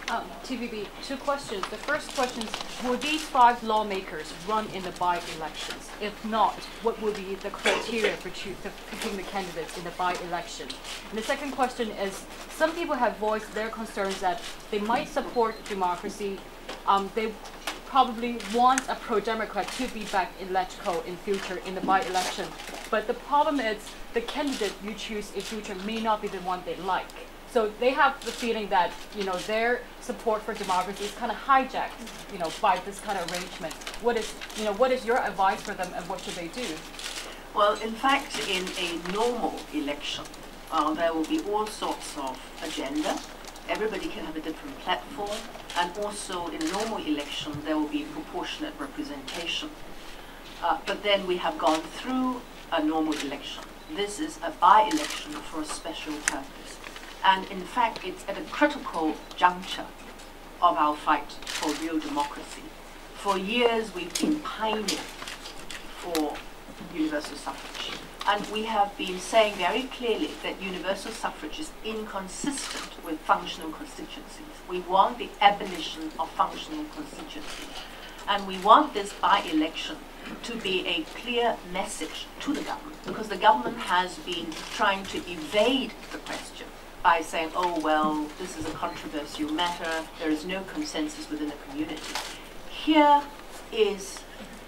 TVB, two questions. The first question is, will these 5 lawmakers run in the by-elections? If not, what will be the criteria for picking the candidates in the by-election? And the second question is, some people have voiced their concerns that they might support democracy. They probably want a pro-democrat to be back in LegCo in future in the by-election. But the problem is the candidate you choose in future may not be the one they like. So they have the feeling that, their support for democracy is kind of hijacked, by this kind of arrangement. What is your advice for them, and what should they do? Well, in fact, in a normal election, there will be all sorts of agenda. Everybody can have a different platform, and also in a normal election, there will be proportionate representation. But then we have gone through a normal election. This is a by-election for a special purpose. And in fact, it's at a critical juncture of our fight for real democracy. For years, we've been pining for universal suffrage. And we have been saying very clearly that universal suffrage is inconsistent with functional constituencies. We want the abolition of functional constituencies. And we want this by-election to be a clear message to the government, because the government has been trying to evade the question by saying, oh, well, this is a controversial matter, there is no consensus within the community. Here is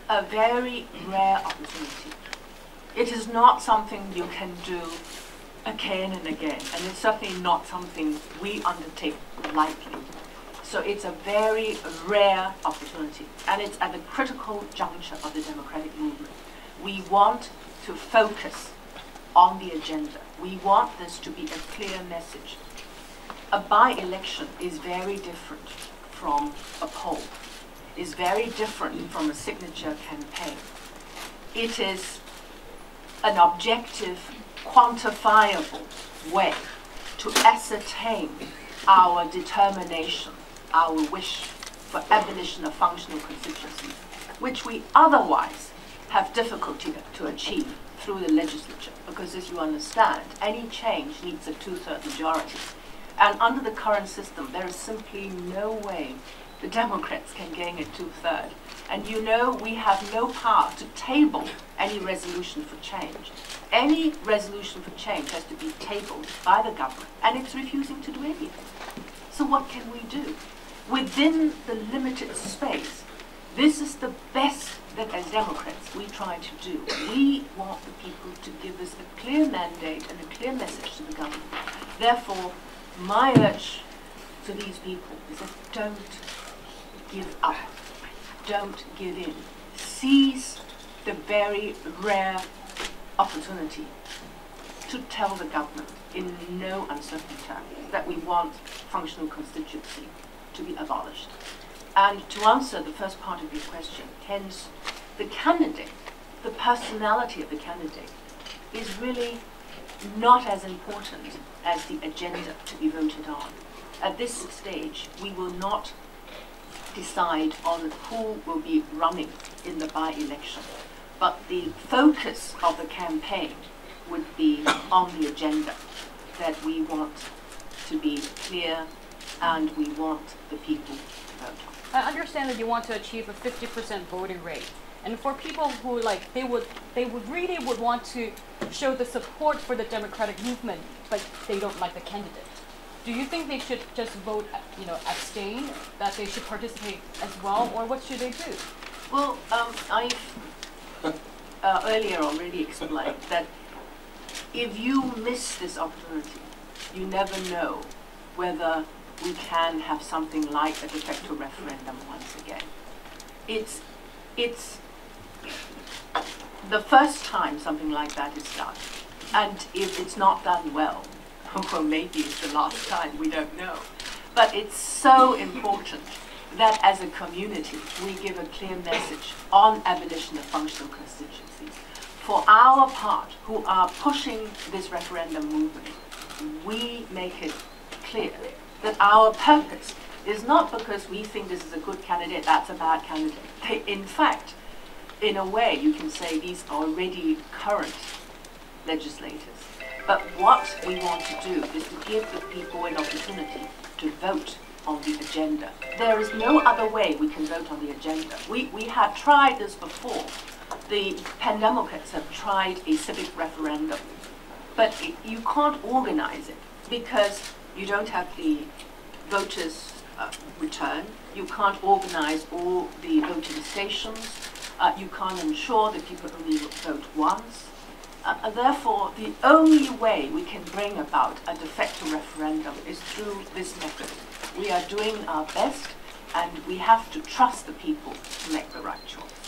a very rare opportunity. It is not something you can do again and again, and it's certainly not something we undertake lightly. So it's a very rare opportunity, and it's at the critical juncture of the democratic movement. We want to focus on the agenda. We want this to be a clear message. A by-election is very different from a poll, is very different from a signature campaign. It is an objective, quantifiable way to ascertain our determination, our wish for abolition of functional constituencies, which we otherwise have difficulty to achieve through the legislature, because as you understand, any change needs a 2/3 majority. And under the current system, there is simply no way the Democrats can gain a 2/3. And we have no power to table any resolution for change. Any resolution for change has to be tabled by the government, and it's refusing to do anything. So what can we do? Within the limited space, this is the best that as Democrats we try to do. We want the people to give us a clear mandate and a clear message to the government. Therefore, my urge to these people is that don't give up. Don't give in. Seize the very rare opportunity to tell the government in no uncertain terms that we want functional constituency to be abolished. And to answer the first part of your question, hence the candidate, the personality of the candidate is really not as important as the agenda to be voted on. At this stage, we will not decide on who will be running in the by-election, but the focus of the campaign would be on the agenda that we want to be clear and we want the people to vote on. I understand that you want to achieve a 50% voting rate, and for people who they would really want to show the support for the democratic movement, but they don't like the candidate. Do you think they should just vote, abstain, that they should participate as well, or what should they do? Well, I've earlier already explained that if you miss this opportunity, you never know whether we can have something like a de facto referendum once again. It's the first time something like that is done. And if it's not done well, well, maybe it's the last time, we don't know. But it's so important that as a community, we give a clear message on abolition of functional constituencies. For our part, who are pushing this referendum movement, we make it clear that our purpose is not because we think this is a good candidate, that's a bad candidate. In fact, in a way, you can say these are already current legislators. But what we want to do is to give the people an opportunity to vote on the agenda. There is no other way we can vote on the agenda. We had tried this before. The Pandemocrats have tried a civic referendum, but you can't organize it because you don't have the voters' return. You can't organize all the voting stations. You can't ensure that people only vote once. Therefore, the only way we can bring about a de facto referendum is through this method. We are doing our best, and we have to trust the people to make the right choice.